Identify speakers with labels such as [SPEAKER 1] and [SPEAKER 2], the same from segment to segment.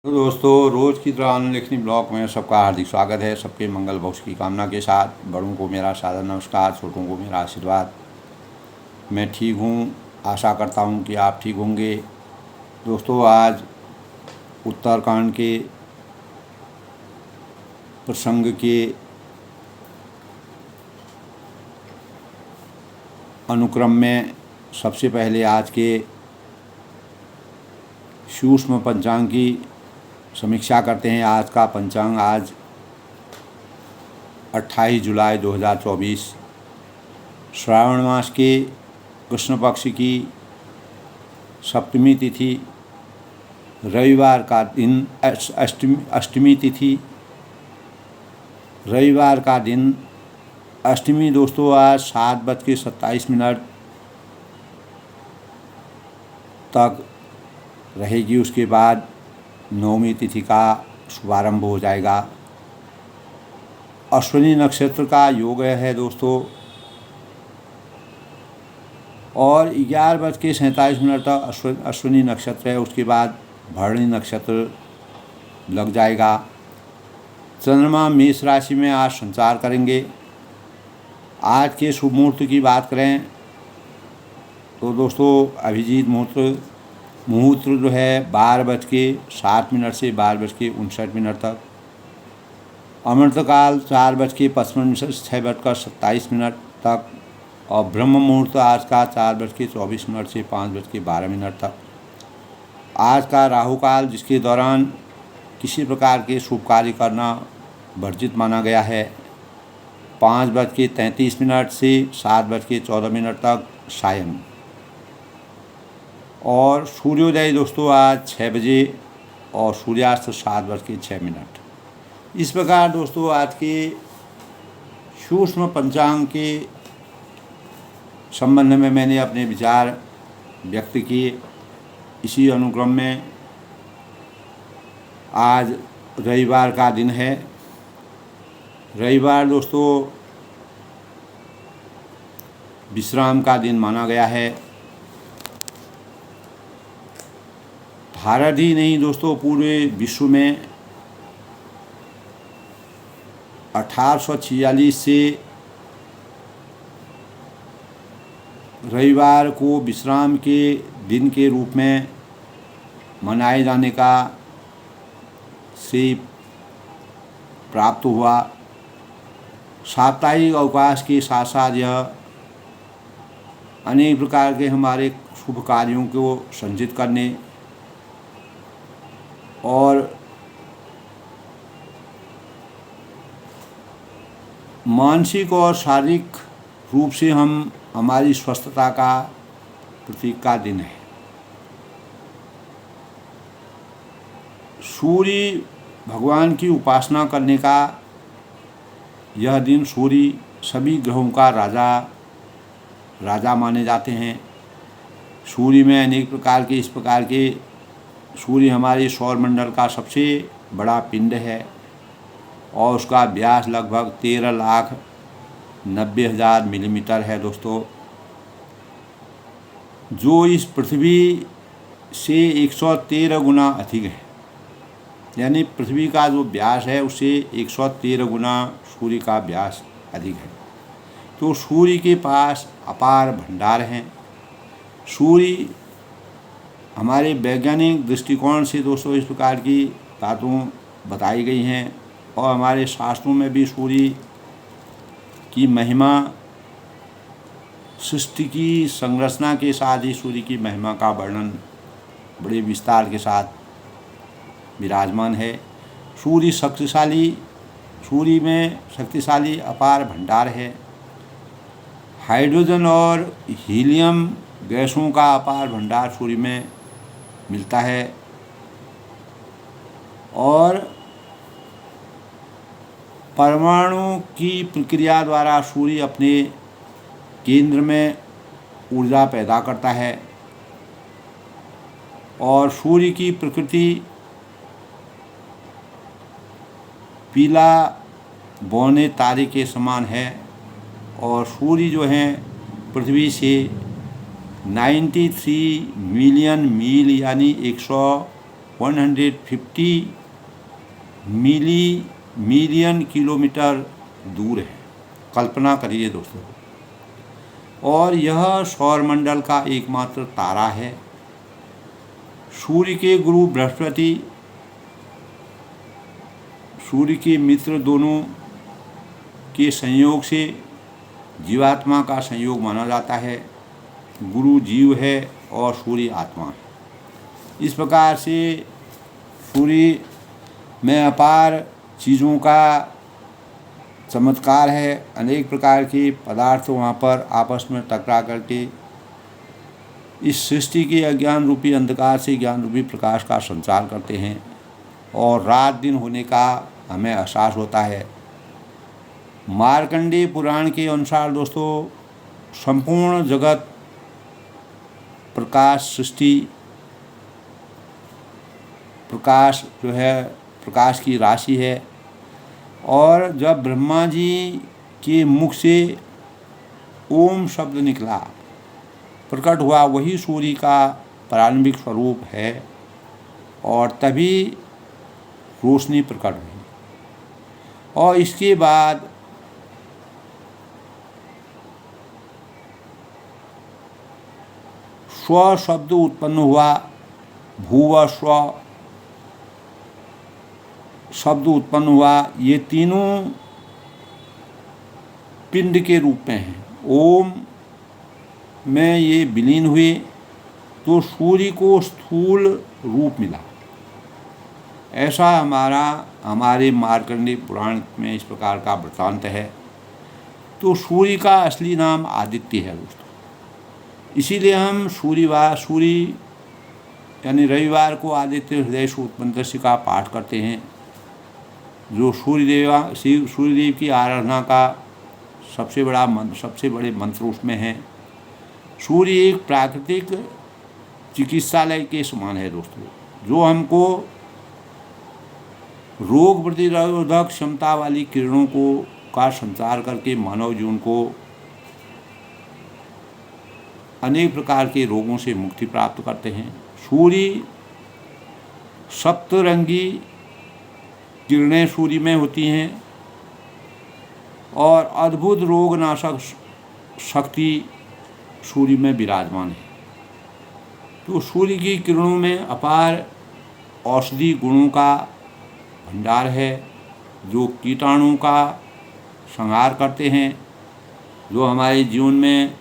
[SPEAKER 1] तो दोस्तों, रोज़ की तरह अनुलेखनी ब्लॉग में सबका हार्दिक स्वागत है। सबके मंगल भविष्य की कामना के साथ बड़ों को मेरा सादर नमस्कार, छोटों को मेरा आशीर्वाद। मैं ठीक हूँ, आशा करता हूँ कि आप ठीक होंगे। दोस्तों, आज उत्तराखंड के प्रसंग के अनुक्रम में सबसे पहले आज के सूक्ष्म पंचांग की समीक्षा करते हैं। आज का पंचांग आज 28 जुलाई 2024 श्रावण मास के कृष्ण पक्ष की सप्तमी तिथि, रविवार का दिन अष्टमी तिथि, रविवार का दिन अष्टमी दोस्तों आज 7:27 तक रहेगी। उसके बाद नवमी तिथि का शुभारंभ हो जाएगा। अश्विनी नक्षत्र का योग है दोस्तों, और 11:47 तक अश्विनी नक्षत्र है। उसके बाद भरणी नक्षत्र लग जाएगा। चंद्रमा मेष राशि में आज संचार करेंगे। आज के शुभ मुहूर्त की बात करें तो दोस्तों, अभिजीत मुहूर्त जो है 12:07 से 12:59 तक, अमृतकाल 4:55 से 6:27 तक, और ब्रह्म मुहूर्त आज का 4:24 से 5:12 तक। आज का राहु काल, जिसके दौरान किसी प्रकार के शुभ कार्य करना वर्जित माना गया है, 5:33 से 7:14 तक सायं। और सूर्योदय दोस्तों आज 6 बजे और सूर्यास्त 7:06। इस प्रकार दोस्तों आज के सूक्ष्म पंचांग के संबंध में मैंने अपने विचार व्यक्त किए। इसी अनुक्रम में आज रविवार का दिन है। रविवार दोस्तों विश्राम का दिन माना गया है। भारत ही नहीं दोस्तों, पूरे विश्व में 1846 से रविवार को विश्राम के दिन के रूप में मनाए जाने का से प्राप्त हुआ। साप्ताहिक अवकाश के साथ साथ यह अनेक प्रकार के हमारे शुभ कार्यों को संचित करने और मानसिक और शारीरिक रूप से हमारी स्वस्थता का प्रतीक का दिन है। सूर्य भगवान की उपासना करने का यह दिन, सूर्य सभी ग्रहों का राजा माने जाते हैं। सूर्य में अनेक प्रकार के, इस प्रकार के, सूर्य हमारे सौरमंडल का सबसे बड़ा पिंड है और उसका व्यास लगभग 13,90,000 मिलीमीटर है दोस्तों, जो इस पृथ्वी से 113 गुना अधिक है। यानी पृथ्वी का जो व्यास है उससे 113 गुना सूर्य का व्यास अधिक है। तो सूर्य के पास अपार भंडार हैं। सूर्य हमारे वैज्ञानिक दृष्टिकोण से दोस्तों इस प्रकार की बातें बताई गई हैं, और हमारे शास्त्रों में भी सूर्य की महिमा, सृष्टि की संरचना के साथ ही सूर्य की महिमा का वर्णन बड़े विस्तार के साथ विराजमान है। सूर्य में शक्तिशाली अपार भंडार है। हाइड्रोजन और हीलियम गैसों का अपार भंडार सूर्य में मिलता है, और परमाणु की प्रक्रिया द्वारा सूर्य अपने केंद्र में ऊर्जा पैदा करता है। और सूर्य की प्रकृति पीला बौने तारे के समान है, और सूर्य जो है पृथ्वी से 93 मिलियन मील यानी 150 मिलियन किलोमीटर दूर है। कल्पना करिए दोस्तों। और यह सौरमंडल का एकमात्र तारा है। सूर्य के गुरु बृहस्पति, सूर्य के मित्र दोनों के संयोग से जीवात्मा का संयोग माना जाता है। गुरु जीव है और सूर्य आत्मा है। इस प्रकार से सूर्य में अपार चीज़ों का चमत्कार है। अनेक प्रकार के पदार्थ वहाँ पर आपस में टकरा करके इस सृष्टि के अज्ञान रूपी अंधकार से ज्ञान रूपी प्रकाश का संचार करते हैं और रात दिन होने का हमें एहसास होता है। मार्कंडेय पुराण के अनुसार दोस्तों संपूर्ण जगत प्रकाश सृष्टि, प्रकाश जो है प्रकाश की राशि है। और जब ब्रह्मा जी के मुख से ओम शब्द निकला, प्रकट हुआ, वही सूर्य का प्रारंभिक स्वरूप है और तभी रोशनी प्रकट हुई। और इसके बाद स्व शब्द उत्पन्न हुआ, भूव स्व शब्द उत्पन्न हुआ। ये तीनों पिंड के रूप में हैं। ओम में ये विलीन हुए तो सूर्य को स्थूल रूप मिला। ऐसा हमारे मार्कंडेय पुराण में इस प्रकार का वृत्तांत है। तो सूर्य का असली नाम आदित्य है दोस्तों। इसीलिए हम सूर्य यानी रविवार को आदित्य हृदय सूक्तमंत्र का पाठ करते हैं, जो सूर्यदेव की आराधना का सबसे बड़े मंत्र उसमें हैं। सूर्य एक प्राकृतिक चिकित्सालय के समान है दोस्तों, जो हमको रोग प्रतिरोधक क्षमता वाली किरणों का संचार करके मानव जीवन को अनेक प्रकार के रोगों से मुक्ति प्राप्त करते हैं। सूर्य सप्तरंगी किरणें सूर्य में होती हैं और अद्भुत रोगनाशक शक्ति सूर्य में विराजमान है। तो सूर्य की किरणों में अपार औषधि गुणों का भंडार है, जो कीटाणुओं का संहार करते हैं, जो हमारे जीवन में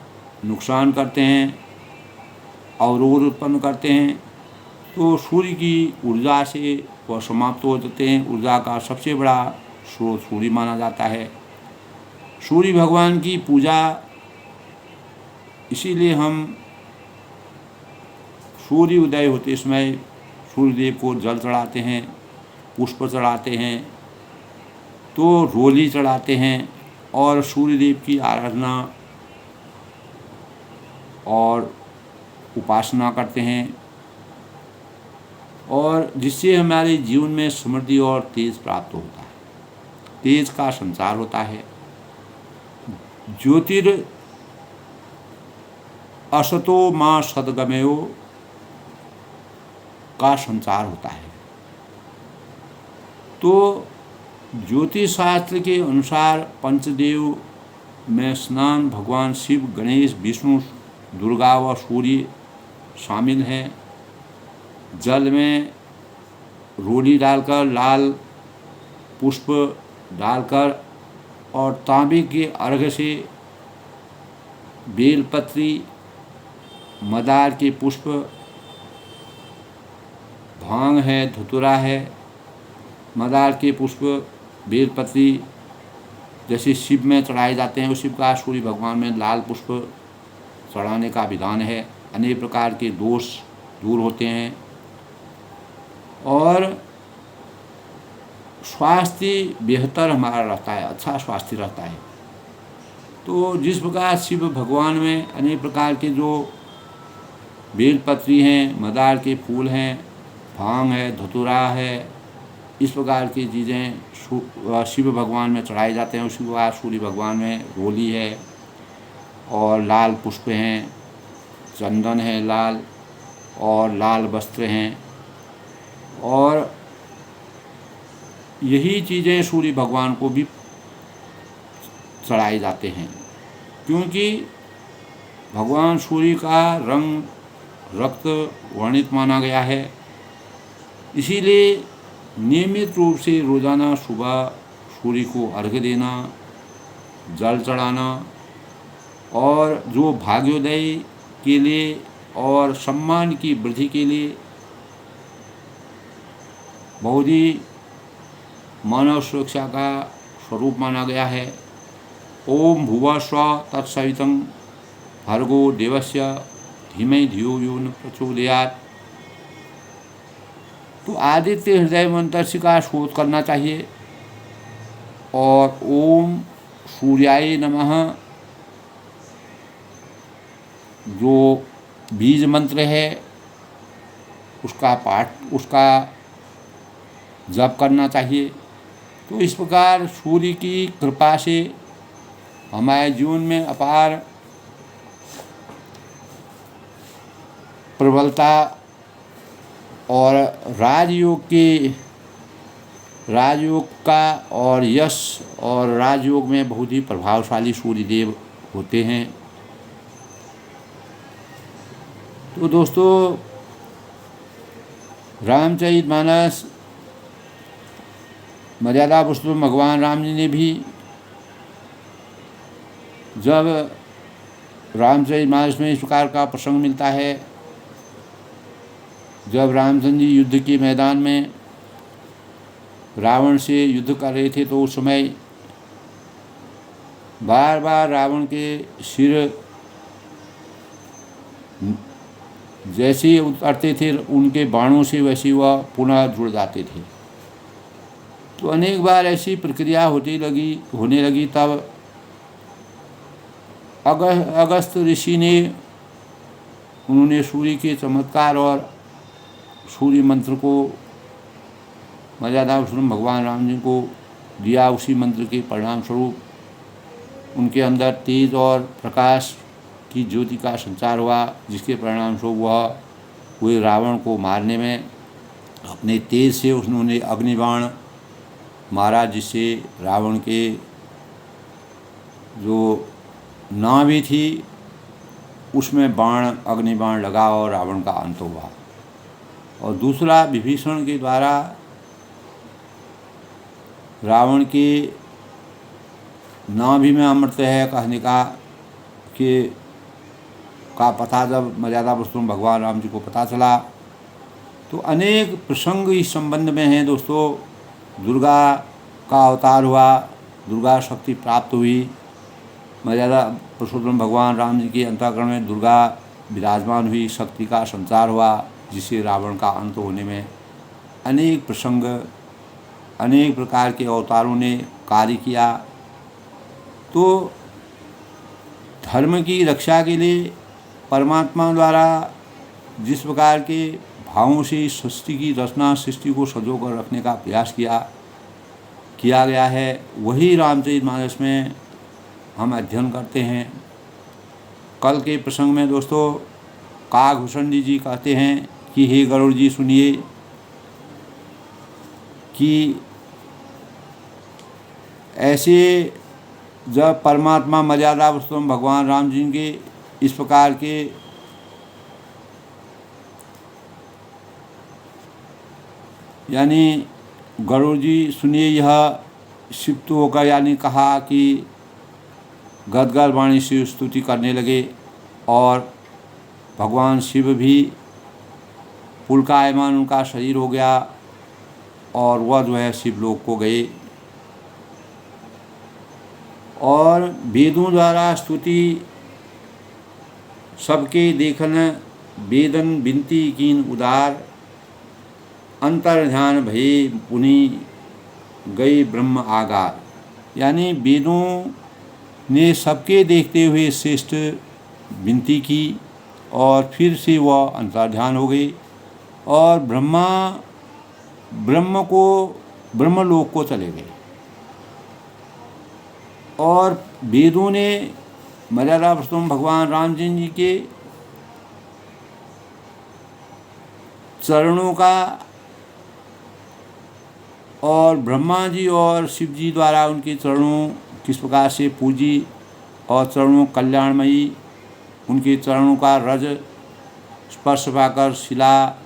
[SPEAKER 1] नुकसान करते हैं, अवरोध उत्पन्न करते हैं। तो सूर्य की ऊर्जा से वह समाप्त हो जाते हैं। ऊर्जा का सबसे बड़ा स्रोत सूर्य माना जाता है। सूर्य भगवान की पूजा इसीलिए हम सूर्य उदय होते समय सूर्यदेव को जल चढ़ाते हैं, पुष्प चढ़ाते हैं, तो रोली चढ़ाते हैं और सूर्यदेव की आराधना और उपासना करते हैं, और जिससे हमारे जीवन में समृद्धि और तेज प्राप्त होता है, तेज का संचार होता है। ज्योतिर असतो मां सद्गमयो का संचार होता है। तो ज्योतिष शास्त्र के अनुसार पंचदेव में स्नान भगवान शिव, गणेश, विष्णु, दुर्गा व सूर्य शामिल हैं। जल में रोली डालकर, लाल पुष्प डालकर और तांबे के अर्घ्य से बेलपत्री, मदार के पुष्प, भांग है, धतूरा है, मदार के पुष्प, बेलपत्री जैसे शिव में चढ़ाए जाते हैं, उसी प्रकार सूर्य भगवान में लाल पुष्प चढ़ाने का विधान है। अनेक प्रकार के दोष दूर होते हैं और स्वास्थ्य बेहतर हमारा रहता है, अच्छा स्वास्थ्य रहता है। तो जिस प्रकार शिव भगवान में अनेक प्रकार के जो बेलपत्री हैं, मदार के फूल हैं, भांग है, धतूरा है, इस प्रकार की चीज़ें शिव भगवान में चढ़ाए जाते हैं। उसी प्रकार सूर्य भगवान में रोली है और लाल पुष्प हैं, चंदन है लाल, और लाल वस्त्र हैं और यही चीज़ें सूर्य भगवान को भी चढ़ाए जाते हैं, क्योंकि भगवान सूर्य का रंग रक्त वर्णित माना गया है। इसीलिए नियमित रूप से रोज़ाना सुबह सूर्य को अर्घ्य देना, जल चढ़ाना और जो भाग्योदय के लिए और सम्मान की वृद्धि के लिए बहुत ही मानव सुरक्षा का स्वरूप माना गया है। ओम भुवः स्वः तत्सवितं भर्गो देवस्य धीमहि धियो यो न प्रचोदयात्। तो आदित्य हृदय मंत्र का शोध करना चाहिए और ओम सूर्याय नमः जो बीज मंत्र है उसका जप करना चाहिए। तो इस प्रकार सूर्य की कृपा से हमारे जीवन में अपार प्रबलता और राजयोग का और यश और राजयोग में बहुत ही प्रभावशाली सूर्य देव होते हैं। तो दोस्तों, रामचरितमानस मर्यादा पुरुषोत्तम भगवान राम जी ने भी जब रामचरितमानस में इस प्रकार का प्रसंग मिलता है, जब रामचंद्र जी युद्ध के मैदान में रावण से युद्ध कर रहे थे, तो उस समय बार बार रावण के सिर जैसे उतरते थे उनके बाणों से, वैसे वह पुनः जुड़ जाते थे। तो अनेक बार ऐसी प्रक्रिया होने लगी। तब अगस्त ऋषि ने उन्होंने सूर्य के चमत्कार और सूर्य मंत्र को मर्यादा पुरुषोत्तम भगवान राम जी को दिया। उसी मंत्र के परिणाम स्वरूप उनके अंदर तेज और प्रकाश की ज्योति का संचार हुआ, जिसके परिणाम स्वरूप वह रावण को मारने में अपने तेज से उन्होंने अग्निबाण मारा, जिससे रावण के जो नाभि थी उसमें अग्निबाण लगा और रावण का अंत हुआ। और दूसरा, विभीषण के द्वारा रावण के नाभि में अमृत है कहने का पता जब मर्यादा पुरुषोत्तम भगवान राम जी को पता चला, तो अनेक प्रसंग इस संबंध में हैं। दोस्तों, दुर्गा का अवतार हुआ, दुर्गा शक्ति प्राप्त हुई, मर्यादा पुरुषोत्तम भगवान राम जी के अंतःकरण में दुर्गा विराजमान हुई, शक्ति का संचार हुआ, जिससे रावण का अंत होने में अनेक प्रसंग, अनेक प्रकार के अवतारों ने कार्य किया। तो धर्म की रक्षा के लिए परमात्मा द्वारा जिस प्रकार के भावों से सृष्टि की रचना, सृष्टि को सजोकर रखने का प्रयास किया गया है, वही रामचरितमानस में हम अध्ययन करते हैं। कल के प्रसंग में दोस्तों काकभूषण जी कहते हैं कि हे गरुड़ जी सुनिए कि ऐसे जब परमात्मा मर्यादा पुरुषोत्तम भगवान राम जी के इस प्रकार के यानी गरुड़ जी सुनिए, यह क्षिप्त होकर यानी कहा कि गदगद वाणी से स्तुति करने लगे और भगवान शिव भी पुलकायमान उनका शरीर हो गया और वह जो है शिवलोक को गए और वेदों द्वारा स्तुति सबके देखन वेदन बिनती कीन उदार अंतर ध्यान भये पुनि गए ब्रह्म आगार। यानी वेदों ने सबके देखते हुए श्रेष्ठ विनती की और फिर से वह अंतर्ध्यान हो गई और ब्रह्मलोक को चले गए। और वेदों ने मर्यादा पुरुषोत्तम भगवान राम जी के चरणों का और ब्रह्मा जी और शिव जी द्वारा उनके चरणों किस प्रकार से पूजी और चरणों कल्याणमयी, उनके चरणों का रज स्पर्श पाकर शिला,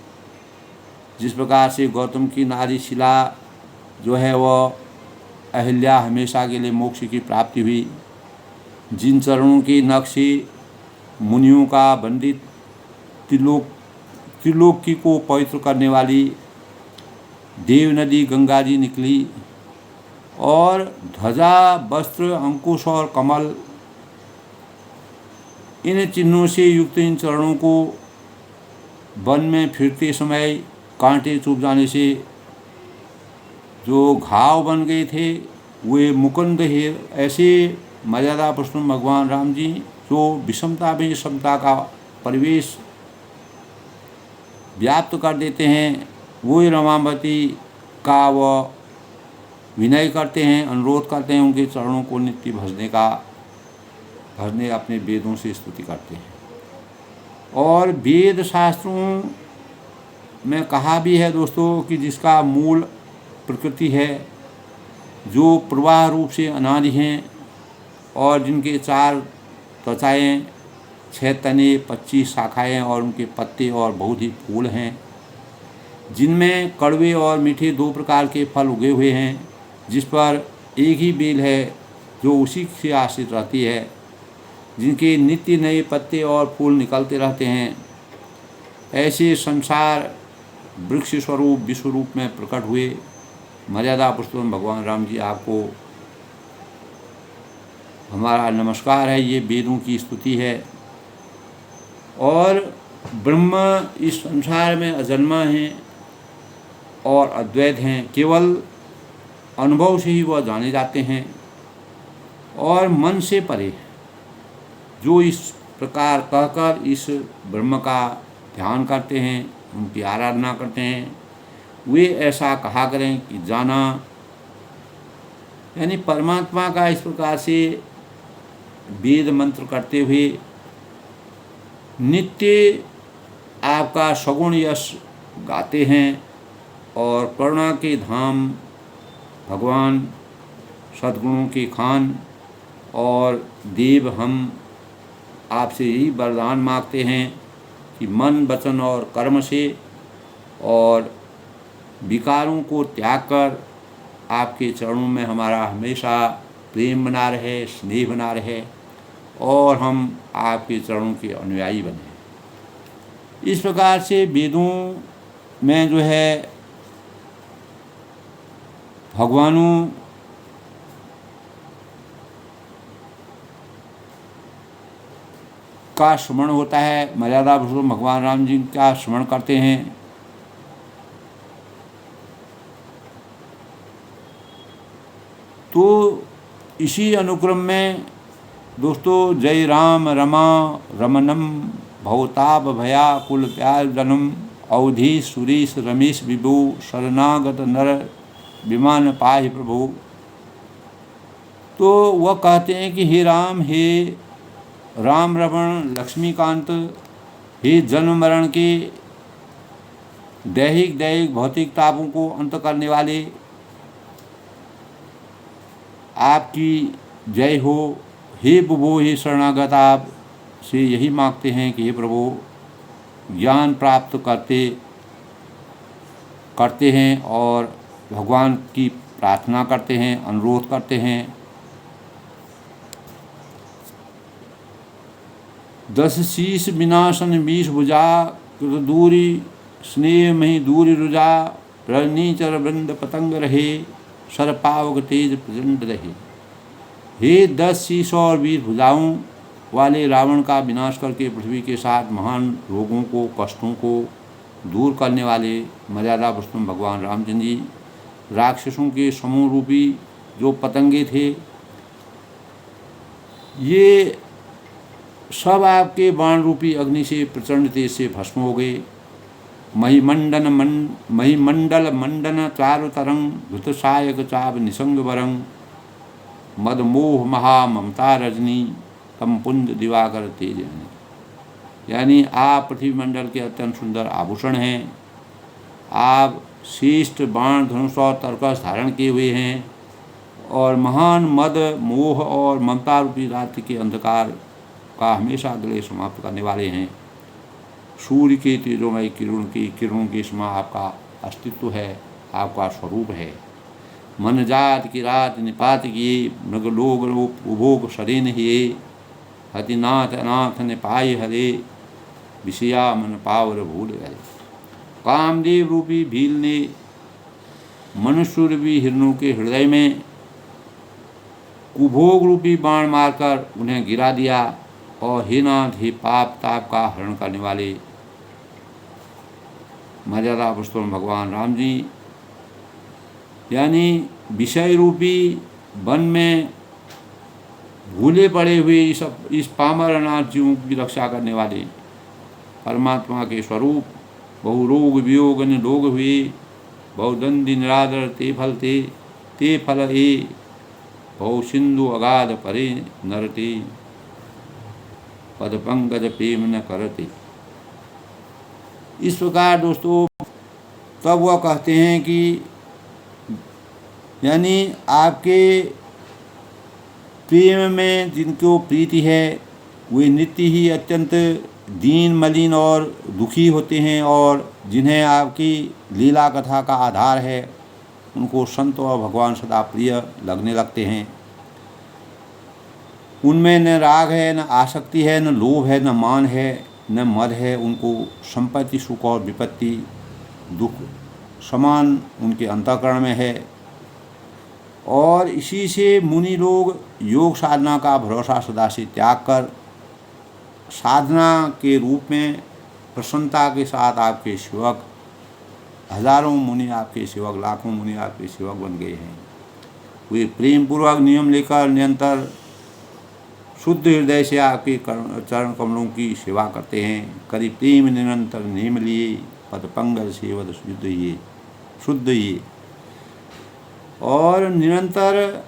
[SPEAKER 1] जिस प्रकार से गौतम की नारी शिला जो है वह अहिल्या हमेशा के लिए मोक्ष की प्राप्ति हुई, जिन चरणों के नख से मुनियों का वंदित त्रिलोकी को पवित्र करने वाली देव नदी गंगा जी निकली, और ध्वजा वस्त्र अंकुश और कमल, इन चिन्हों से युक्त इन चरणों को वन में फिरते समय कांटे चुभ जाने से जो घाव बन गए थे वे मुकुंद हेर, ऐसे मर्यादा पुरुषोत्तम भगवान राम जी जो विषमता में समता का परिवेश व्याप्त कर देते हैं, वो रमावती का वह विनय करते हैं, अनुरोध करते हैं उनके चरणों को नित्य भजने अपने वेदों से स्तुति करते हैं। और वेद शास्त्रों में कहा भी है दोस्तों कि जिसका मूल प्रकृति है, जो प्रवाह रूप से अनादि हैं और जिनके 4 त्वचाएँ, 6 तने, 25 शाखाएँ और उनके पत्ते और बहुत ही फूल हैं, जिनमें कड़वे और मीठे 2 प्रकार के फल उगे हुए हैं, जिस पर एक ही बेल है जो उसी से आश्रित रहती है, जिनके नित्य नए पत्ते और फूल निकलते रहते हैं, ऐसे संसार वृक्ष स्वरूप विश्व रूप में प्रकट हुए मर्यादा पुरुषोत्तम भगवान राम जी, आपको हमारा नमस्कार है। ये वेदों की स्तुति है। और ब्रह्मा इस संसार में अजन्मा हैं और अद्वैत हैं, केवल अनुभव से ही वह जाने जाते हैं और मन से परे। जो इस प्रकार कहकर इस ब्रह्म का ध्यान करते हैं, उनकी आराधना करते हैं, वे ऐसा कहा करें कि जाना, यानी परमात्मा का इस प्रकार से वेद मंत्र करते हुए नित्य आपका सगुण यश गाते हैं और करुणा के धाम भगवान सद्गुणों के खान और देव, हम आपसे यही वरदान मांगते हैं कि मन वचन और कर्म से और विकारों को त्याग कर आपके चरणों में हमारा हमेशा प्रेम बना रहे, स्नेह बना रहे और हम आपके चरणों के अनुयायी बने। इस प्रकार से वेदों में जो है भगवानों का स्मरण होता है, मर्यादा पुरुषोत्तम भगवान राम जी का स्मरण करते हैं। तो इसी अनुक्रम में दोस्तों जय राम रमा रमनम भवताप भया कुल प्यार जनम अवधि सुरेश रमेश विभु शरणागत नर विमान पाहि प्रभु। तो वह कहते हैं कि हे राम रमण लक्ष्मीकांत, हे जन्म मरण के दैहिक भौतिक तापों को अंत करने वाले, आपकी जय हो। हे प्रभु, हे शरणागत, आप से यही मांगते हैं कि हे प्रभु ज्ञान प्राप्त करते हैं और भगवान की प्रार्थना करते हैं, अनुरोध करते हैं। 10 शीश विनाशन 20 भुजा, दूरी स्नेह मही दूरी रुजा, रजनीचर वृंद पतंग रहे, सर पावक तेज प्रचंड रहे। हे 10 शीश और 20 भुजाओं वाले रावण का विनाश करके पृथ्वी के साथ महान रोगों को, कष्टों को दूर करने वाले मर्यादा पुरुषोत्तम भगवान रामचंद्र जी, राक्षसों के समूह रूपी जो पतंगे थे, ये सब आपके बाण रूपी अग्नि से प्रचंड तेज से भस्म हो गए। महिमंडल मंडन चारु तरंग, धुतसायक चाप निसंग वरंग, मद मोह महा ममता रजनी, तम पुंज दिवाकर तेज हनी। यानी आप पृथ्वी मंडल के अत्यंत सुंदर आभूषण हैं। आप श्रेष्ठ बाण, धनुष और तरकस धारण किए हुए हैं और महान मद, मोह और ममता रूपी रात्रि के अंधकार का हमेशा गले समाप्त करने वाले हैं। सूर्य के तेजोमय किरणों के समान आपका अस्तित्व है, आपका स्वरूप है। मन जात की रात निपात किए, मृगलोक उपभोग सरेन हिए, हतिनाथ अनाथ ने पाए हरे, विषया मन पावर भूल गए। कामदेव रूपी भील ने मनुष्य रूपी हिरणों के हृदय में कुभोग रूपी बाण मारकर उन्हें गिरा दिया। और हे नाथ, हे पाप ताप का हरण करने वाले मर्यादा पुरुषोत्तम भगवान राम जी, यानी विषय रूपी वन में भूले पड़े हुए इस पामर अनाथ जीवों की रक्षा करने वाले परमात्मा के स्वरूप, बहु रोग वियोग न लोग हुए, बहुदंडी निरादर ते फल ए, बहु सिंधु अगाध परे नरते, पद पंकज प्रेम न करते। इस प्रकार दोस्तों तब वह कहते हैं कि यानी आपके प्रेम में जिनको प्रीति है वे नित्य ही अत्यंत दीन मलिन और दुखी होते हैं, और जिन्हें आपकी लीला कथा का आधार है उनको संत और भगवान सदा प्रिय लगने लगते हैं। उनमें न राग है, न आसक्ति है, न लोभ है, न मान है, न मद है। उनको संपत्ति, सुख और विपत्ति, दुख समान उनके अंतःकरण में है। और इसी से मुनि लोग योग साधना का भरोसा सदा से त्याग कर साधना के रूप में प्रसन्नता के साथ आपके सेवक, हजारों मुनि आपके सेवक, लाखों मुनि आपके सेवक बन गए हैं। वे प्रेम पूर्वक नियम लेकर निरंतर शुद्ध हृदय से आपके चरण कमलों की सेवा करते हैं। करी प्रेम निरंतर नेम लिए, पद पंगल सेवद शुद्ध ये। और निरंतर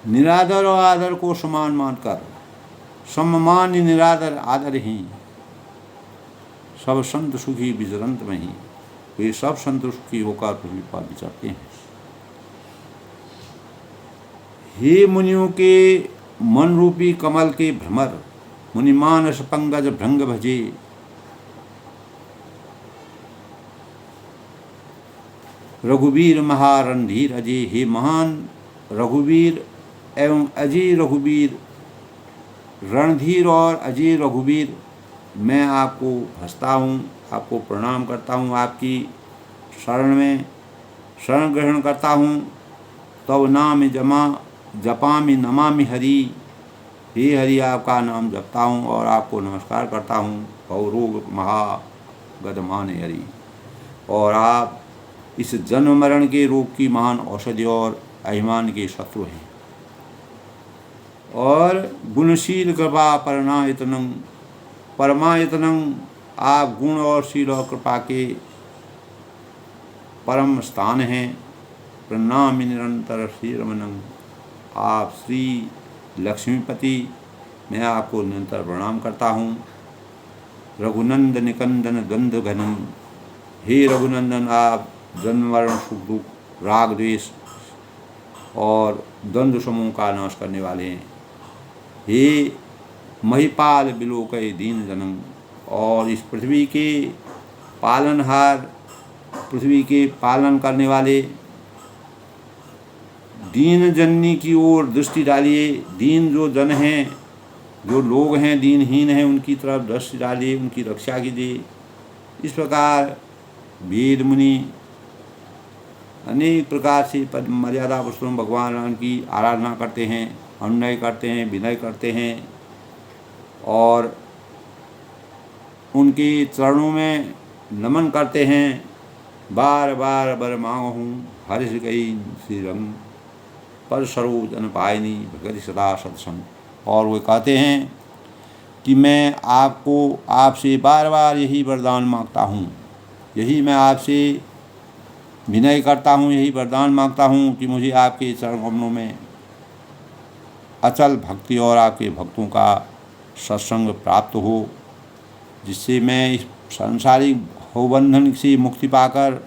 [SPEAKER 1] निरादर और आदर को समान मानकर, सम्मान निरादर आदर ही, सब संत सुखी विचरंत में ही, वे सब संत सुखी होकर पृथ्वी पर विचरते हैं। हे मुनियों के मन रूपी कमल के भ्रमर, मुनि मानस पंकज भृंग भजे, रघुवीर महारणधीर अजय। हे महान रघुवीर एवं अजय रघुवीर, रणधीर और अजय रघुवीर, मैं आपको भजता हूँ, आपको प्रणाम करता हूँ, आपकी शरण में शरण ग्रहण करता हूँ। तब नाम जपामि नमामि हरि, हे हरि आपका नाम जपता हूँ और आपको नमस्कार करता हूँ। भवरोग महागदमान हरि, और आप इस जन्म मरण के रोग की महान औषधि और अभिमान के शत्रु हैं। और गुणशील कृपा परमायतनं, आप गुण और शील और कृपा के परम स्थान हैं। प्रणाम निरंतर श्री रमणं, आप श्री लक्ष्मीपति, मैं आपको निरंतर प्रणाम करता हूँ। रघुनंदन निकंदन द्वंद्व घनन, हे रघुनंदन आप जन्म मरण सुख दुख राग द्वेष और द्वंद्व समूह का नाश करने वाले हैं। हे महिपाल बिलोकय दीन जनन, और इस पृथ्वी के पालनहार, पृथ्वी के पालन करने वाले, दीन जननी की ओर दृष्टि डालिए। दीन जो जन हैं, जो लोग हैं दीनहीन हैं, उनकी तरफ दृष्टि डालिए, उनकी रक्षा कीजिए। इस प्रकार वेद मुनि अनेक प्रकार से मर्यादा पुरुषोत्तम भगवान राम की आराधना करते हैं, अनुनय करते हैं, विनय करते हैं और उनके चरणों में नमन करते हैं। बार बार बर मांगहूँ हर्ष गई श्री रंग, पर सरोज अन पायनी भगति सदा सत्संग। और वे कहते हैं कि मैं आपको आपसे बार बार यही वरदान मांगता हूँ, यही मैं आपसे विनय करता हूँ, यही वरदान मांगता हूँ कि मुझे आपके चरण कमलों में अचल भक्ति और आपके भक्तों का सत्संग प्राप्त हो, जिससे मैं इस सांसारिक भवबंधन से मुक्ति पाकर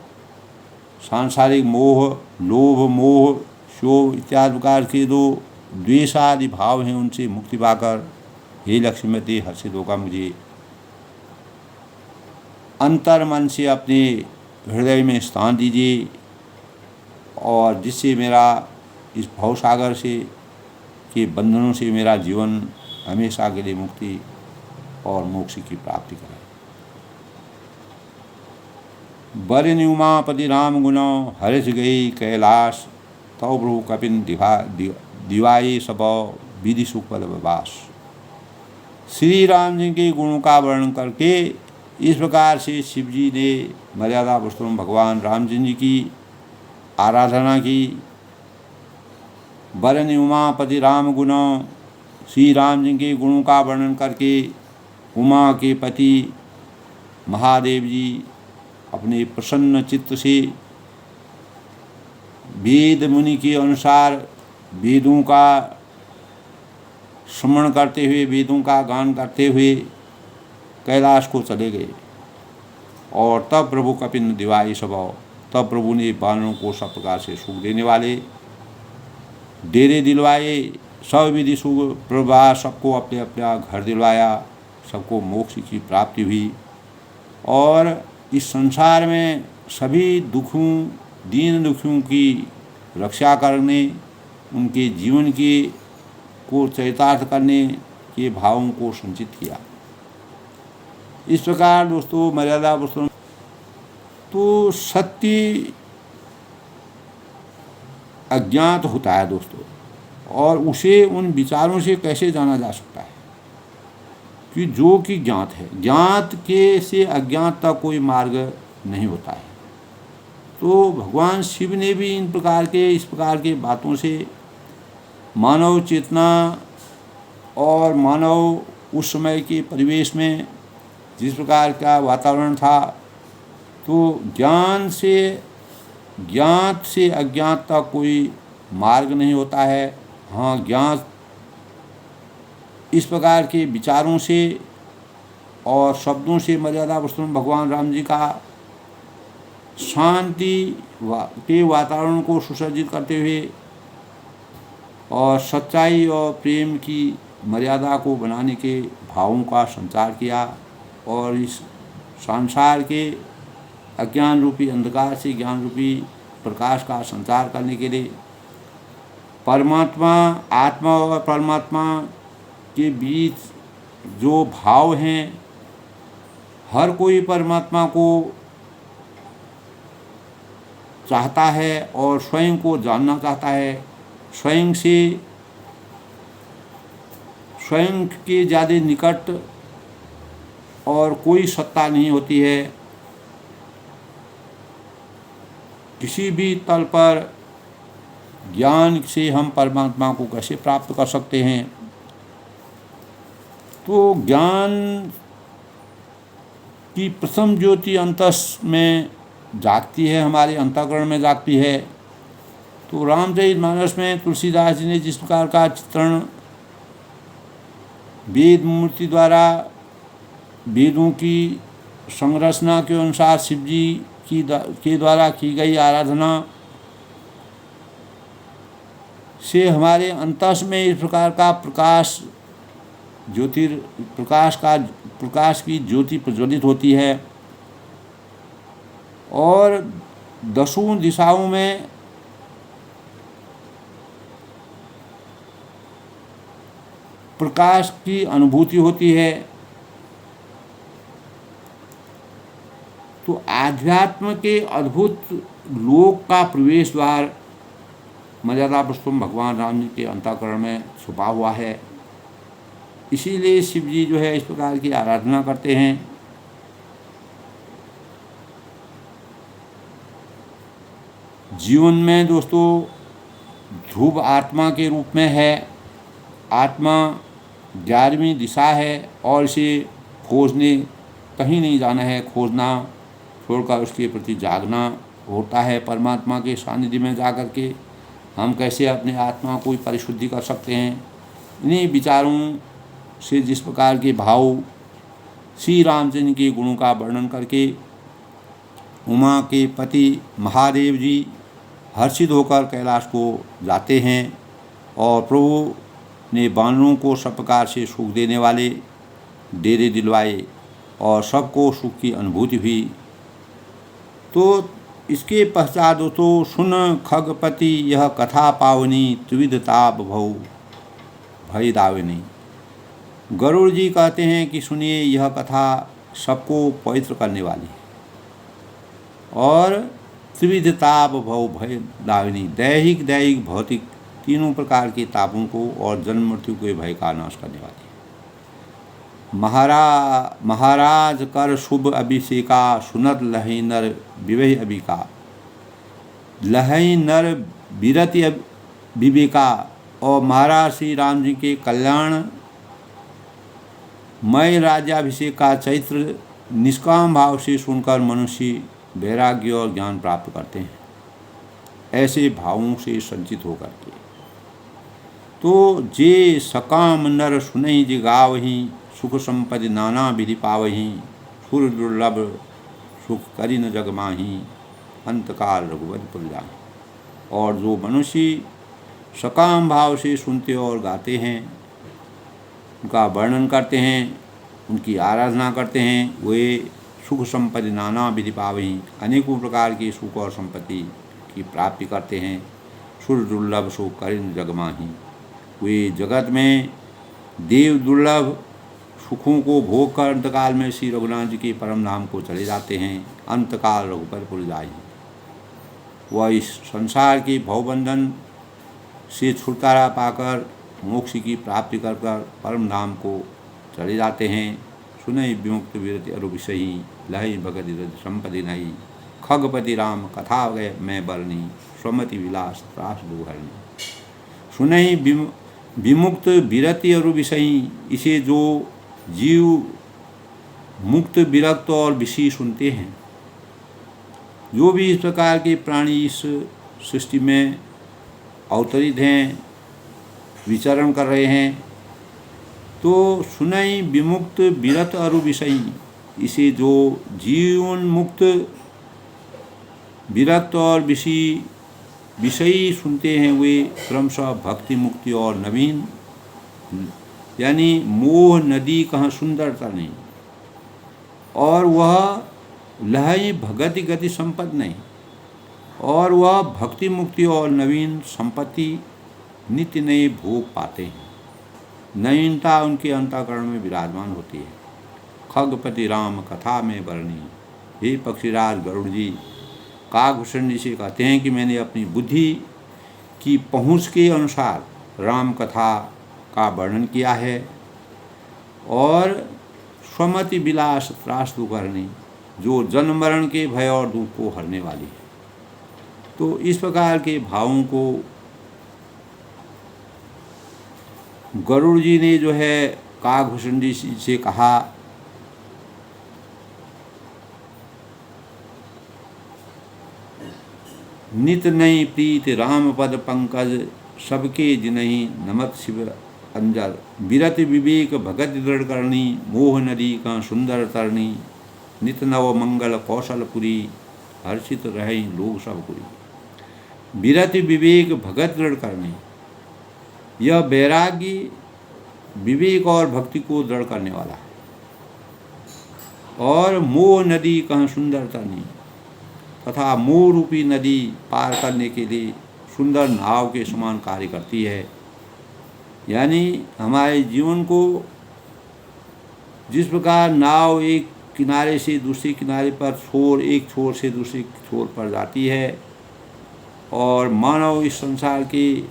[SPEAKER 1] सांसारिक मोह, लोभ, मोह, शोभ इत्यादि प्रकार के जो द्वेषादि भाव हैं उनसे मुक्ति पाकर हे लक्ष्मीपति हर्षित होकर मुझे अंतर मन से अपने हृदय में स्थान दीजिए और जिससे मेरा इस भवसागर से के बंधनों से मेरा जीवन हमेशा के लिए मुक्ति और मोक्ष की प्राप्ति करे। बरिन उमापति राम गुण हर्ष गई कैलाश तव प्रभु कपिन दिवाई सब विधि सुख पद वास। श्री राम जी के गुणों का वर्णन करके इस प्रकार से शिव जी ने मर्यादा पुरुषोत्तम भगवान राम जी की आराधना की। बरन उमापति राम गुण, श्री राम जी के गुणों का वर्णन करके उमा के पति महादेव जी अपने प्रसन्न चित्त से वेद मुनि के अनुसार वेदों का श्रवण करते हुए, वेदों का गान करते हुए कैलाश को चले गए। और तब प्रभु कपिन दिवाई स्वभाव, तब प्रभु ने बानरों को सब प्रकार से सुख देने वाले डेरे दिलवाए, सब विधि सुख प्रभा सबको अपने अपना घर दिलवाया, सबको मोक्ष की प्राप्ति हुई। और इस संसार में सभी दुखों, दीन दुखियों की रक्षा करने, उनके जीवन के को चरितार्थ करने के भावों को संचित किया। इस प्रकार दोस्तों मर्यादा पुरुषोत्तम तो सत्य अज्ञात होता है दोस्तों, और उसे उन विचारों से कैसे जाना जा सकता है कि जो कि ज्ञात है, ज्ञात के से अज्ञात तक कोई मार्ग नहीं होता है। तो भगवान शिव ने भी इन प्रकार के, इस प्रकार के बातों से मानव चेतना और मानव उस समय के परिवेश में जिस प्रकार का वातावरण था, तो ज्ञात से अज्ञात तक कोई मार्ग नहीं होता है। हाँ, ज्ञात इस प्रकार के विचारों से और शब्दों से मर्यादा पुरुषोत्तम भगवान राम जी का शांति के वातावरण को सुसज्जित करते हुए और सच्चाई और प्रेम की मर्यादा को बनाने के भावों का संचार किया। और इस संसार के अज्ञान रूपी अंधकार से ज्ञान रूपी प्रकाश का संचार करने के लिए परमात्मा, आत्मा और परमात्मा के बीच जो भाव हैं, हर कोई परमात्मा को चाहता है और स्वयं को जानना चाहता है। स्वयं के ज़्यादा निकट और कोई सत्ता नहीं होती है। किसी भी तल पर ज्ञान से हम परमात्मा को कैसे प्राप्त कर सकते हैं? तो ज्ञान की प्रथम ज्योति अंतस में जागती है, हमारे अंतःकरण में जागती है। तो रामचरितमानस में तुलसीदास जी ने जिस प्रकार का चित्रण वेद मूर्ति द्वारा, वेदों की संरचना के अनुसार शिव जी के द्वारा की गई आराधना से हमारे अंतस में इस प्रकार का प्रकाश की ज्योति प्रज्वलित होती है। और दसों दिशाओं में प्रकाश की अनुभूति होती है। तो आध्यात्म के अद्भुत लोक का प्रवेश द्वार मर्यादा पुरुषोत्तम भगवान राम जी के अंतःकरण में छुपा हुआ है। इसीलिए शिव जी जो है इस प्रकार की आराधना करते हैं। जीवन में दोस्तों ध्रुव आत्मा के रूप में है। आत्मा 11वीं दिशा है और इसे खोजने कहीं नहीं जाना है, खोजना छोड़कर उसके प्रति जागना होता है। परमात्मा के सानिध्य में जाकर के हम कैसे अपने आत्मा को परिशुद्धि कर सकते हैं? इन्हीं विचारों से जिस प्रकार के भाव श्री रामचंद्र के गुणों का वर्णन करके उमा के पति महादेव जी हर्षित होकर कैलाश को जाते हैं और प्रभु ने वानरों को सब प्रकार से सुख देने वाले डेरे दिलवाए और सबको सुख की अनुभूति हुई। तो इसके पश्चात दोस्तों सुन खगपति यह कथा पावनी त्रिविध ताप भव भय दावनी। गरुड़ जी कहते हैं कि सुनिए, यह कथा सबको पवित्र करने वाली है और त्रिविध ताप भव भय दाविनी, दैहिक दैहिक भौतिक तीनों प्रकार के तापों को और जन्म मृत्यु के भय का नाश करने वाली है। महाराज कर शुभ अभिषेका सुनत लहई नर विवेह अभिका, लहई नर विरति विवेका। और महाराज श्री राम जी के कल्याण मय राज्याभिषेक का चैत्र निष्काम भाव से सुनकर मनुष्य वैराग्य और ज्ञान प्राप्त करते हैं, ऐसे भावों से संचित होकर के। तो जे सकाम नर सुनहि जे गावहि, सुख संपत्ति नाना विधि पावहि, सुर दुर्लभ सुख करि न जग माहि, अंतकाल रघुवर पुर जाहि। और जो मनुष्य सकाम भाव से सुनते और गाते हैं, उनका वर्णन करते हैं, उनकी आराधना करते हैं, वे सुख संपत्ति नाना विधि पावहि, अनेकों प्रकार की सुख और संपत्ति की प्राप्ति करते हैं। सुर दुर्लभ सुख करिन जग माहि, वे जगत में देव दुर्लभ सुखों को भोग कर अंतकाल में श्री रघुनाथ जी के परम धाम को चले जाते हैं। अंतकाल रघुपर पुर जाहि, वह इस संसार के भवबंधन से छुटकारा पाकर मोक्ष की प्राप्ति कर परम धाम को चले जाते हैं। सुनहि विमुक्त विरति अरु विषयी, लहई भगत संपत्ति नहीं, खगपति राम कथा गए मैं बरनी, स्वमति विलास त्रास दुहरनी। सुनहि विमुक्त विरति अरु विषयी, इसे जो जीव मुक्त विरक्त और विषय सुनते हैं, जो भी इस प्रकार के प्राणी इस सृष्टि में अवतरित हैं, विचरण कर रहे हैं, तो सुनहि विमुक्त विरत अरु विषयी, इसे जो जीवन मुक्त विरक्त और विषयी सुनते हैं, वे क्रमशः भक्ति मुक्ति और नवीन, यानी मोह नदी कहाँ सुंदरता नहीं, और वह लहई भगति गति संपत्ति नहीं, और वह भक्ति मुक्ति और नवीन संपत्ति नित्य नए भोग पाते हैं। नवीनता उनके अंतःकरण में विराजमान होती है। खगपति राम कथा में वर्णी, हे पक्षीराज गरुड़ जी काकभूषण जी से कहते हैं कि मैंने अपनी बुद्धि की पहुँच के अनुसार राम कथा का वर्णन किया है, और स्वमति विलास त्रास दुहरनी, जो जन्म मरण के भय और दुख को हरने वाली है। तो इस प्रकार के भावों को गरुड़ जी ने जो है काकभूषण जी से कहा। नित नई प्रीत राम पद पंकज, सबके जिनहि नमत शिव अंजर, विरत विवेक भगत दृढ़ करनी, मोह नदी का सुंदर तरणी, नित नव मंगल कौशलपुरी, हर्षित रहे लोग सब पुरी। विरत विवेक भगत दृढ़ करनी, यह वैराग्य विवेक और भक्ति को दृढ़ करने वाला है। और मोह नदी कहाँ सुंदरता नहीं, तथा मोह रूपी नदी पार करने के लिए सुंदर नाव के समान कार्य करती है। यानी हमारे जीवन को जिस प्रकार नाव एक किनारे से दूसरे किनारे पर एक छोर से दूसरे छोर पर जाती है, और मानव इस संसार के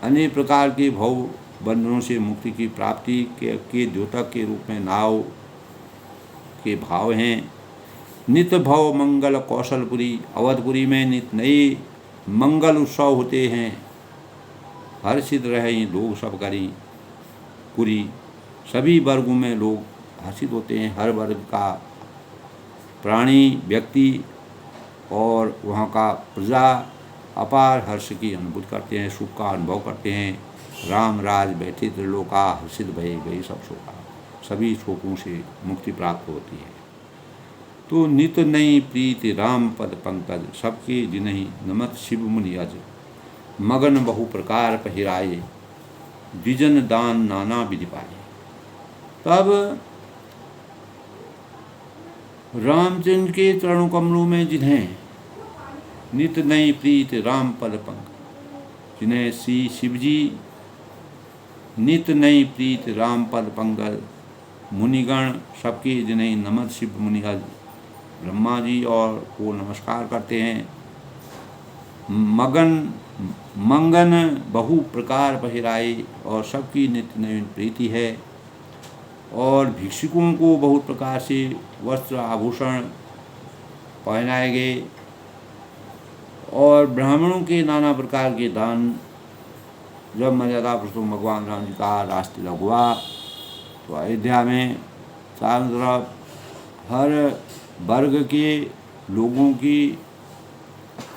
[SPEAKER 1] अनेक प्रकार के भव बंधनों से मुक्ति की प्राप्ति के द्योतक के रूप में नाव के भाव हैं। नित्य भव मंगल कौशलपुरी, अवधपुरी में नित्य नए मंगल उत्सव होते हैं। हर्षित रहे लोग सब करी पुरी, सभी वर्गों में लोग हर्षित होते हैं। हर वर्ग का प्राणी व्यक्ति और वहाँ का प्रजा अपार हर्ष की अनुभूति करते हैं, सुख का अनुभव करते हैं। राम राज बैठे त्रिलोका, हर्षित भये गई सब शोका, सभी शोकों से मुक्ति प्राप्त होती है। तो नित नई प्रीति राम पद पंकज, सबके जिन्हि नमत शिव मुनि अज। मगन बहु प्रकार पहिराए, द्विजन दान नाना विधि पाए। तब रामचंद्र के चरणों कमलों में जिन्हें नित नई प्रीत राम पद पंकज, जिन्हें श्री शिवजी नित नई प्रीत राम पद पंकज, मुनिगण सबके जिन्हें नमत शिव मुनि अज। ब्रह्मा जी और को नमस्कार करते हैं। मंगन बहु प्रकार पहिराए, और सबकी नित्य नवीन प्रीति है। और भिक्षुकों को बहुत प्रकार से वस्त्र आभूषण पहनाए गए, और ब्राह्मणों के नाना प्रकार के दान। जब मर्यादा पुरुषोत्तम भगवान राम जी का राज तिलक हुआ तो अयोध्या में चारों तरफ हर वर्ग के लोगों की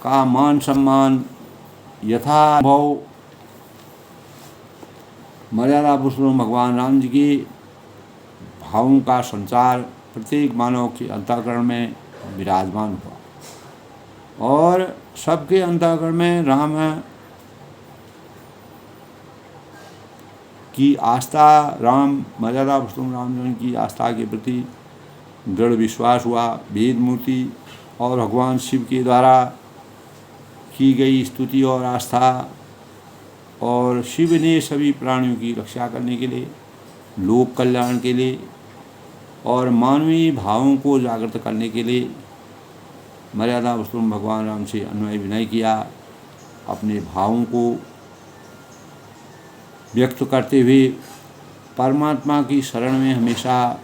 [SPEAKER 1] का मान सम्मान यथाभाव मर्यादा पुरुषोत्तम भगवान राम जी के भावों का संचार प्रत्येक मानव के अंतःकरण में विराजमान हुआ, और सबके अंतःकरण में राम की आस्था, राम मर्यादा पुरुषोत्तम रामचंद्र की आस्था के प्रति दृढ़ विश्वास हुआ। वेद मूर्ति और भगवान शिव के द्वारा की गई स्तुति और आस्था, और शिव ने सभी प्राणियों की रक्षा करने के लिए, लोक कल्याण के लिए और मानवीय भावों को जागृत करने के लिए मर्यादा पुरुषोत्तम भगवान राम से अन्वय विनय किया। अपने भावों को व्यक्त करते हुए परमात्मा की शरण में हमेशा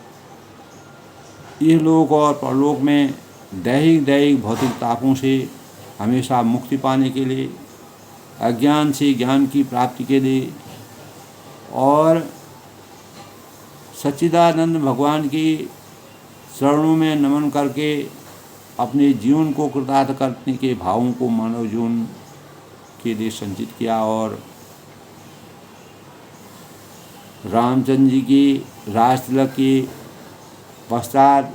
[SPEAKER 1] इहलोक और परलोक में दैहिक भौतिक तापों से हमेशा मुक्ति पाने के लिए, अज्ञान से ज्ञान की प्राप्ति के लिए, और सच्चिदानंद भगवान की चरणों में नमन करके अपने जीवन को कृतार्थ करने के भावों को मानव जीवन के लिए संचित किया। और रामचंद्र जी की राज तिलक के पश्चात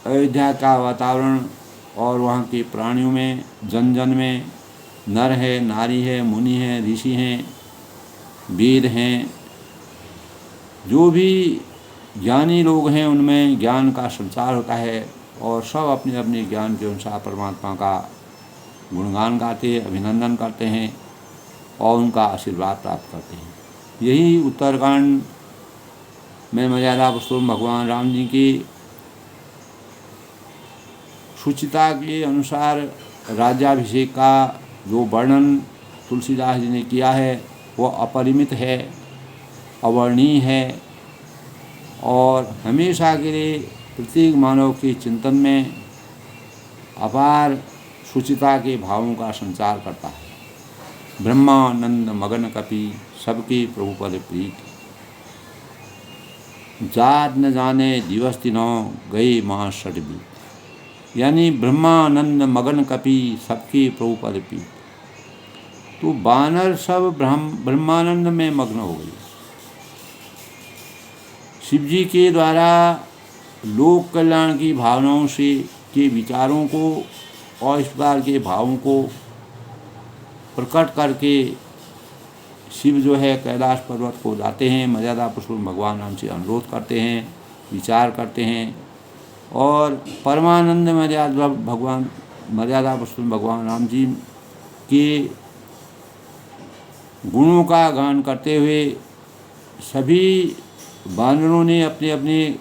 [SPEAKER 1] अयोध्या का वातावरण और वहाँ के प्राणियों में, जन जन में, नर है, नारी है, मुनि हैं, ऋषि हैं, वेद हैं, जो भी ज्ञानी लोग हैं उनमें ज्ञान का संचार होता है, और सब अपने अपने ज्ञान के अनुसार परमात्मा का गुणगान गाते, अभिनंदन करते हैं और उनका आशीर्वाद प्राप्त करते हैं। यही उत्तरकांड में मर्यादा पुरुषोत्तम भगवान राम जी की सुचिता के अनुसार राज्याभिषेक का जो वर्णन तुलसीदास जी ने किया है वह अपरिमित है, अवर्णीय है, और हमेशा के लिए प्रत्येक मानव के चिंतन में अपार सुचिता के भावों का संचार करता है। ब्रह्मानंद मगन कपि, सबके प्रभु पद प्रीत, जात न जाने दिवस दिनों, गए माह षट बीत। यानी ब्रह्मानंद मगन कपि, सबके प्रभु पद प्रीत। तो वानर सब ब्रह्मानंद में मग्न हो गए। शिव जी के द्वारा लोक कल्याण की भावनाओं से के विचारों को और इस प्रकार के भावों को प्रकट करके शिव जो है कैलाश पर्वत को जाते हैं, मर्यादा पुरुषोत्तम भगवान राम से अनुरोध करते हैं, विचार करते हैं, और परमानंद मर्यादा पुरुषोत्तम भगवान राम जी के गुणों का गान करते हुए सभी वानरों ने अपने अपने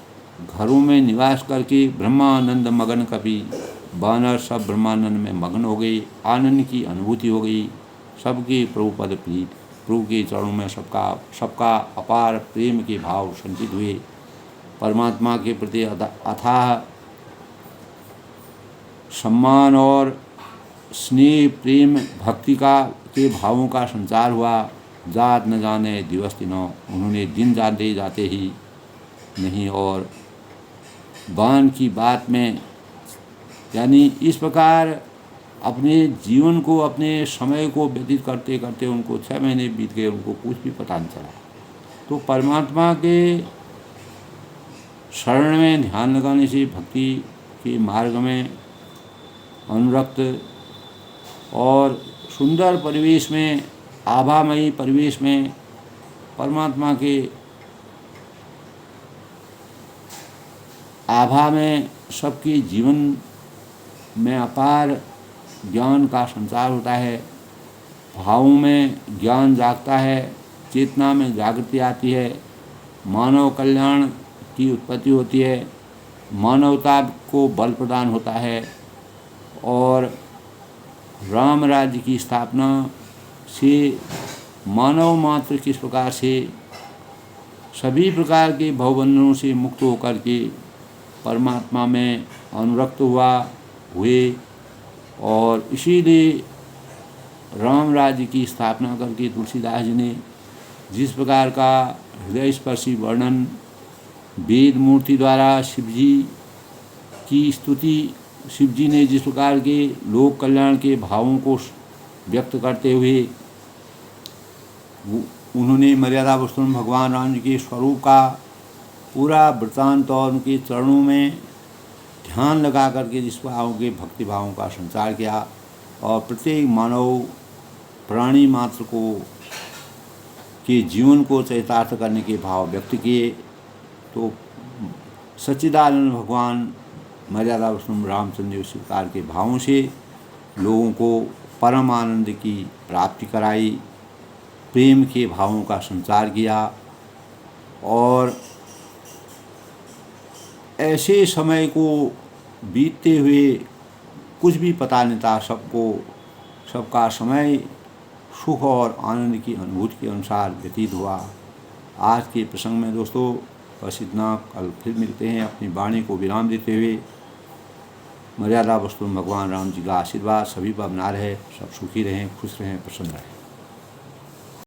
[SPEAKER 1] घरों में निवास करके ब्रह्मानंद मगन कपि, वानर सब ब्रह्मानंद में मग्न हो गए, आनंद की अनुभूति हो गई। सबके प्रभु पद प्रीत, प्रभु के चरणों में सबका अपार प्रेम के भाव संचित हुए। परमात्मा के प्रति अथाह सम्मान और स्नेह, प्रेम, भक्ति के भावों का संचार हुआ। जात न जाने दिवस दिनों, उन्होंने दिन जाते जाते ही नहीं, और बाण की बात में यानी इस प्रकार अपने जीवन को, अपने समय को व्यतीत करते करते उनको 6 महीने बीत गए, उनको कुछ भी पता नहीं चला। तो परमात्मा के शरण में ध्यान लगाने से भक्ति के मार्ग में अनुरक्त और सुंदर परिवेश में, आभामयी परिवेश में परमात्मा के आभा में सबके जीवन में अपार ज्ञान का संचार होता है। भावों में ज्ञान जागता है, चेतना में जागृति आती है, मानव कल्याण की उत्पत्ति होती है, मानवता को बल प्रदान होता है और राम राज्य की स्थापना से मानव मात्र किस प्रकार से सभी प्रकार के भवबंधनों से मुक्त होकर के परमात्मा में अनुरक्त हुए और इसीलिए राम राज्य की स्थापना करके तुलसीदास जी ने जिस प्रकार का हृदय स्पर्शी वर्णन वेद मूर्ति द्वारा शिव जी की स्तुति, शिव जी ने जिस प्रकार के लोक कल्याण के भावों को व्यक्त करते हुए उन्होंने मर्यादा पुरुषोत्तम भगवान राम जी के स्वरूप का पूरा वृत्तांत और उनके चरणों में ध्यान लगा करके जिस भावों के भक्ति भावों का संचार किया और प्रत्येक मानव प्राणी मात्र को के जीवन को चरितार्थ करने के भाव व्यक्त किए, तो सच्चिदानंद भगवान मर्यादा पुरुषोत्तम रामचंद्र इस प्रकार के भावों से लोगों को परम आनंद की प्राप्ति कराई, प्रेम के भावों का संचार किया और ऐसे समय को बीतते हुए कुछ भी पता नहीं था, सबका समय सुख और आनंद की अनुभूति के अनुसार व्यतीत हुआ। आज के प्रसंग में दोस्तों बस इतना। कल फिर मिलते हैं अपनी वाणी को विराम देते हुए। मर्यादा पुरुषोत्तम भगवान राम जी का आशीर्वाद सभी पर बना रहे, सब सुखी रहें, खुश रहें, प्रसन्न रहें।